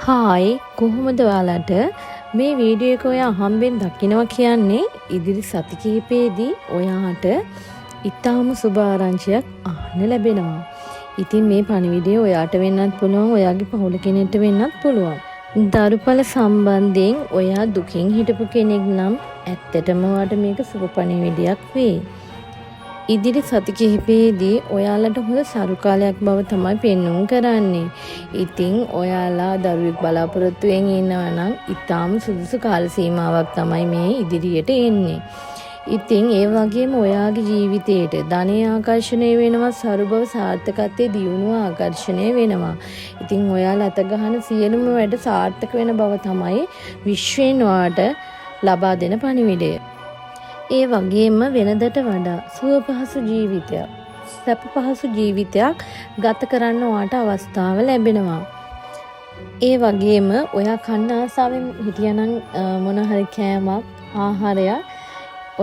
Hi කොහොමද ඔයාලට මේ වීඩියෝ එක ඔයා අහම්බෙන් දකිනවා කියන්නේ ඉදිරි සති කිහිපෙදී ඔයාට ඊටාම සුබ ආරංචියක් අහන්න ලැබෙනවා. ඉතින් මේ පණිවිඩය ඔයාට වෙන්නත් පුළුවන්, ඔයාගේ පවුල කෙනෙක්ට වෙන්නත් පුළුවන්. දරුපල සම්බන්ධයෙන් ඔයා දුකින් හිටපු කෙනෙක් නම් ඇත්තටම ඔයාට මේක සුබ පණිවිඩයක් වේ. ඉදිරි සති කිහිපෙදී ඔයාලට හොඳ සරු කාලයක් බව තමයි පෙන්වුම් කරන්නේ. ඉතින් ඔයාලා දරුවෙක් බලාපොරොත්තු වෙමින් ඉන්නවා නම් ඊටාම සුදුසු කාල සීමාවක් තමයි මේ ඉදිරියට එන්නේ. ඉතින් ඒ වගේම ඔයාගේ ජීවිතයට ධනය ආකර්ෂණය වෙනවා, සරු බව සාර්ථකත්වයේ දියුණුව ආකර්ෂණය වෙනවා. ඉතින් ඔයාලා අත ගහන සියලුම වැඩ සාර්ථක වෙන බව තමයි විශ්වයෙන් ඔයාට ලබා දෙන පණිවිඩය. ඒ වගේම වෙනදට වඩා සුවපහසු ජීවිතයක්, සැප පහසු ජීවිතයක් ගත කරන්න ඔයාට අවස්ථාව ලැබෙනවා. ඒ වගේම ඔයා කන්න ආසාවෙන් හිටියනම් මොන හරි කෑමක්, ආහාරයක්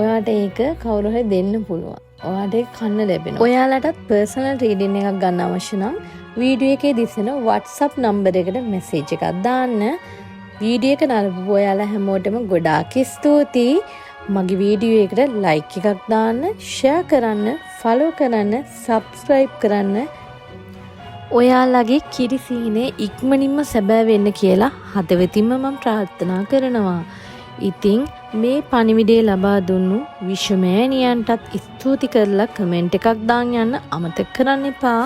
ඔයාට ඒක කවුරු හරි දෙන්න පුළුවන්. ඔයාට ඒක කන්න ලැබෙනවා. ඔයාලටත් පර්සනල් රීඩින් එකක් ගන්න අවශ්‍ය නම් වීඩියෝ එකේ දිස්සෙන WhatsApp නම්බර් එකට මැසේජ් එකක් දාන්න. වීඩියෝ එක නරඹපු ඔයාලා හැමෝටම ගොඩාක් ස්තුතියි. මගේ වීඩියෝ එකට ලයික් එකක් දාන්න, ෂෙයා කරන්න, ෆලෝ කරන්න, සබ්ස්ක්‍රයිබ් කරන්න. ඔයාලගේ කිරිසීනේ ඉක්මනින්ම සැබෑ වෙන්න කියලා හදවතින්ම මම ප්‍රාර්ථනා කරනවා. ඉතින් මේ පණිවිඩය ලබා දුන්නු විශ්වමෑණියන්ටත් ස්තුති කරලා කමෙන්ට් එකක් දාන්න යන්න අමතක කරන්න එපා.